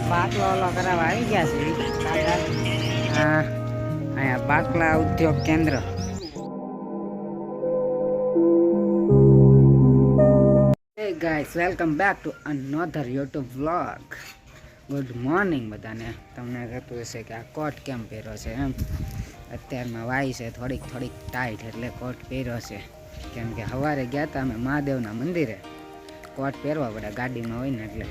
બાટલો ઓલો કરાવવા આવી ગયા છે કાકા. હા, અહીંયા બાટલા ઉદ્યોગ કેન્દ્ર. Hey guys, welcome back to another YouTube vlog. Good morning બધાને. તમને થતું હશે કે આ કોટ કેમ પહેર્યો છે એમ. અત્યારમાં વાય છે થોડીક ટાઈટ એટલે કોટ પહેર્યો છે. કેમ કે સવારે ગયા હતા અમે મહાદેવના મંદિરે. કોટ પહેરવા પડે ગાડીમાં હોય ને એટલે.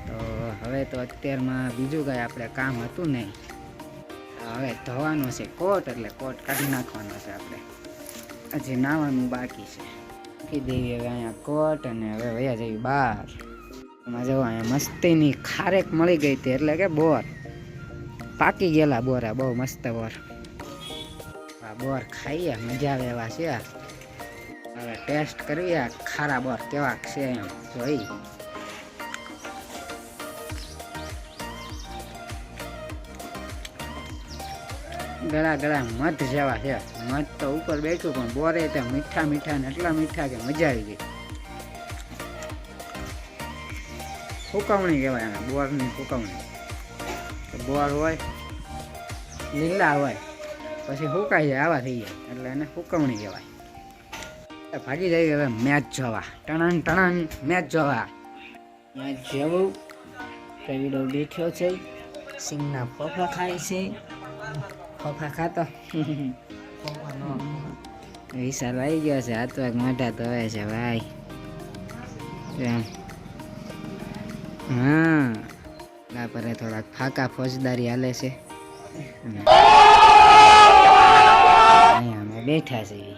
તો હવે તો અત્યારમાં બીજું કાંઈ આપણે કામ હતું નહીં. હવે ધોવાનો છે કોટ, એટલે કોટ કાઢી નાખવાનો છે આપણે. હજી નાવાનું બાકી છે. મૂકી દેવી હવે અહીંયા કોટ અને હવે વયા જઈએ બહાર. એમાં જવો અહીંયા મસ્તીની ખારેક મળી ગઈ હતી, એટલે કે બોર પાકી ગયેલા બોર. આ બહુ મસ્ત બોર. આ બોર ખાઈએ મજા આવે એવા છે. હવે ટેસ્ટ કરીએ આ ખારા બોર કેવા છે એમ જોઈ. ગળા મધ જેવા છે. મધ તો ઉપર બેઠું પણ બોરે તો મીઠા ને એટલા મીઠા કે મજા આવી ગઈ. ફૂકવણી કહેવાય એને, બોરની ફૂકવણી. બોર હોય લીલા હોય પછી ફૂકાઈ જાય, આવા થઈ જાય એટલે એને ફૂકવણી કહેવાય. ભાગી જાય હવે મેચ જોવા. ટણન મેચ જોવા. મેચ જેવું પ્રવીડો બેઠ્યો છે, સિંગના ફોફા ખાય છે. ફોફા ખાતો વિશાલ આવી ગયો છે. હાથ વાગ મોઢા ધોવે છે ભાઈ. હા, પર થોડાક ફાકા ફોજદારી હાલે છે. અહીંયા અમે બેઠા છીએ,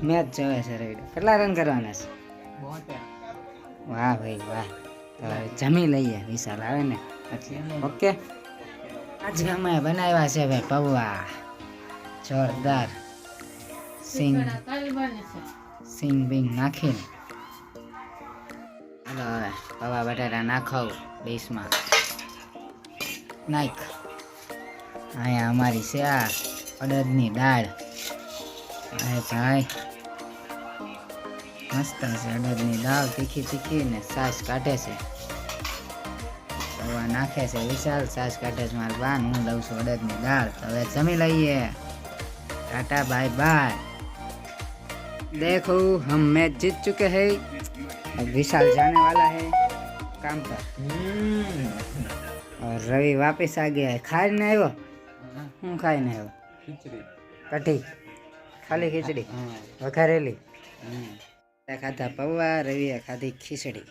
મેચ જોવે છે. રવિડો કેટલા રન કરવાના છે? વાહ ભાઈ વાહ. તો જમી લઈએ, વિશાલ આવે ને ઓકે. આજ અમે બનાવ્યા છે ભાઈ પૌવા જોરદાર. સિંગ બિંગ નાખીને. હાલો હવે પૌવા બટાટા નાખો ડીશમાં. નાખ. અહીંયા અમારી છે આ અડદની દાળ. ભાઈ મસ્ત છે અડદની દાળ, તીખી ને છાશ કાઢે છે. પૌવા નાખે છે વિશાલ, છાશ કાઢે છે મારા બાન. હું લઉં છું અડદની દાળ. તો હવે જમી લઈએ. टाटा बाय बाय. देखो हम मैच जीत चुके हैं. अब विशाल जाने वाला है काम पर और रवि वापस आ गया है. खाई नहीं आयो? हूँ खाई नहीं आयो? खिचड़ी कटी, खाली खिचड़ी वघारेली. खाधा पौवा, रविए खाधी खिचड़ी.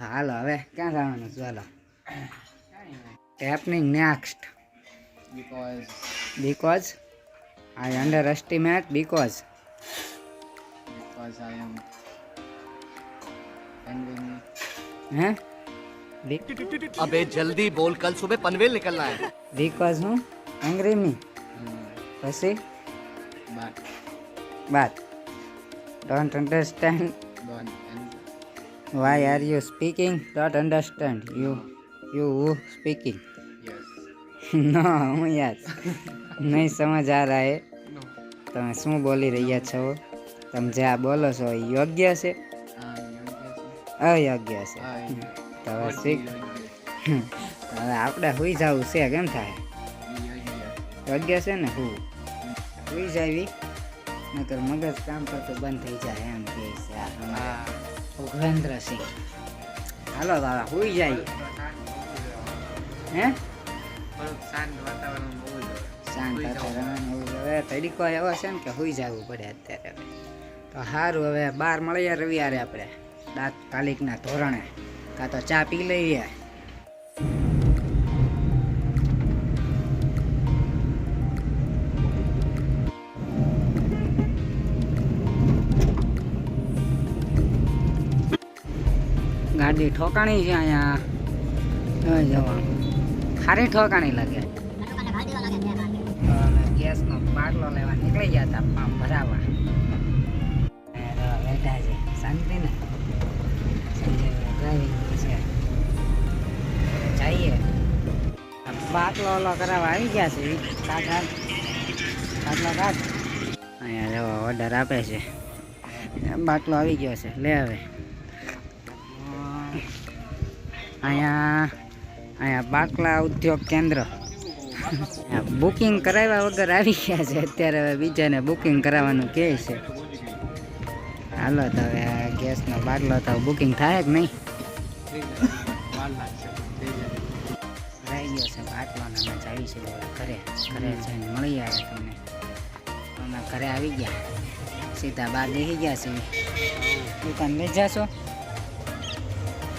हालो हवे क्या जवानुं छे? हालो happening next. because I underestimate because I am हैं? अबे जल्दी बोल, कल सुबह पनवेल निकलना है. Because हूँ angry me. પછી बात don't understand. Why are you speaking? Don't understand. You who speaking? No, હું યાર નહીં સમજ આ રહા હે. તમે શું બોલી રહ્યા છો? તમે જે આ બોલો છો એ યોગ્ય છે? અયોગ્ય છે. તો હવે શીખ. હવે આપણે સુઈ જવું છે, કેમ થાય? યોગ્ય છે ને? સુઈ જાવી નકર મગજ કામ કરતું બંધ થઈ જાય એમ કે છે ભૂપેન્દ્રસિંહ. હાલો દાદા સુઈ જાય. હે શાંત વાતાવરણ હવે તડીકો એવો છે ને કે સુઈ જવું પડે અત્યારે. તો સારું, હવે બહાર મળીએ રવિવારે આપણે તાત્કાલિકના ધોરણે. કાં તો ચા પી લઈએ. ગાડી ઠોકાણી છે અહીંયા જવાનું. ખારી ઠોકાણી લાગે. ગેસનો બાટલો લેવા નીકળી ગયા હતા પંપ ભરાવા. બેઠા છે શાંતિ ને. ડ્રાઇવિંગ છે. જઈએ બાટલો ઓલો કરાવવા આવી ગયા છે. બાટલો કાઢ. અહીંયા જો ઓર્ડર આપે છે. બાટલો આવી ગયો છે, લે હવે. અહીંયા અહીંયા બાકલા ઉદ્યોગ કેન્દ્ર બુકિંગ કરાવ્યા વગર આવી ગયા છે અત્યારે. હવે બીજાને બુકિંગ કરાવવાનું કહે છે. હાલો તો હવે ગેસનો બાટલો તો બુકિંગ થાય જ નહીં. રહી ગયો છે બાટલો ને અમે જાવી છે ઘરે. ઘરે જઈને મળી આવે તમને. અમે ઘરે આવી ગયા, સીધા બહાર બેસી ગયા છે. દુકાન લઈ જાશો?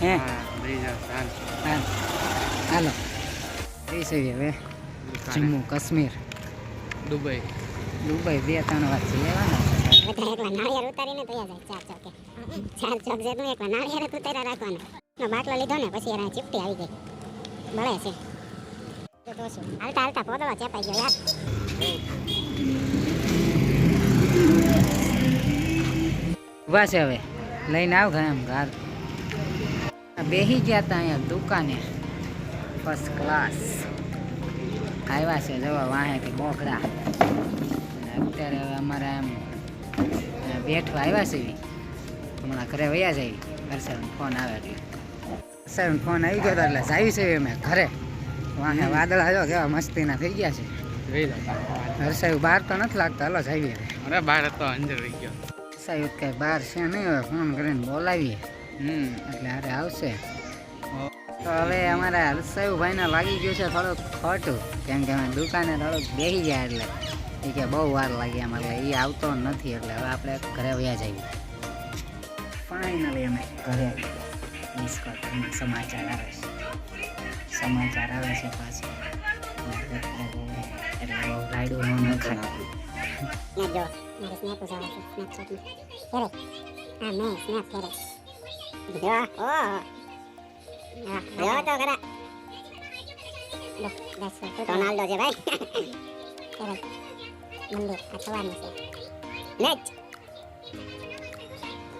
હે હા હાલો જઈશું હવે જમ્મુ કાશ્મીર દુબઈ. 2-3 વાર જઈ લેવાના. નાળિયેર ઉતારીને તૈયાર જાય 4 ચોકે. 4 ચોક છે તું એકલા નાળિયેર જ ઉતાર્યા રાખવાનો. નો બાટલો લીધો ને પછી એના ચીપટી આવી ગઈ. બળે છે. તો શું હાલતા હાલતા પોદળો ચેપાઈ ગયો યાર. ઉભા છે હવે લઈને આવ ગયા એમ ઘર. બેસી ગયા હતા અહીંયા દુકાને ફર્સ્ટ ક્લાસ. આવ્યા છે જવા વાહેથી બોખડા. અત્યારે હવે અમારે એમ બેઠવા આવ્યા છે. હમણાં ઘરે વયા જાય. હર્ષાનો ફોન આવે એટલે હર્ષાનો ફોન આવી ગયો એટલે આવી છે અમે ઘરે. વાહે વાદળા જો કેવા મસ્તીના થઈ ગયા છે. હર્ષાયું બહાર તો નથી લાગતા. હાલો જાવી હવે. અરે બહાર હતો અંદર રહી ગયો. હર્ષાયું કઈ બહાર છે નહીં. હવે ફોન કરીને બોલાવીએ એટલે અરે આવશે. તો હવે અમારા હર્ષાયુભાઈને લાગી ગયું છે થોડુંક ખોટું, કેમ કે અમે દુકાને થોડુંક બેસી ગયા એટલે એ કે બહુ વાર લાગી એમ. એટલે એ આવતો નથી એટલે હવે આપણે ઘરે વયા જઈએ. ફાઇનલી અમે ઘરે મિસ કરતા સમાચાર આવે છે. સમાચાર આવે છે પાછું એટલે બહુ રાયડું ન નખાય. ને જો મારે સ્નેપ ઉજાવે છે સ્નેપચેટમાં. ફેરે હા મેં સ્નેપ ફેરે જો ઓ હા જો તો ખરા. લો બસ રોનાલ્ડો છે ભાઈ. ફેરે મંદિર આ સવારનું છે match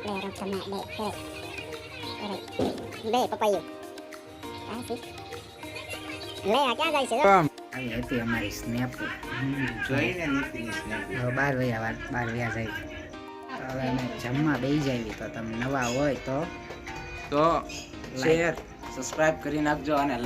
player of the match બે ફેરે ફેરે બે પપાયું આ સી લે આ ક્યાં જાય છે જો આવી હતી અમારી સ્નેપ. જોઈને નીકળી સ્નેપ. હવે બાર વયા જાય. હવે અમે જમવા બેસી જાવી. તો તમે નવા હોય તો તો શેર સબસ્ક્રાઇબ કરી નાખજો અને લાઈક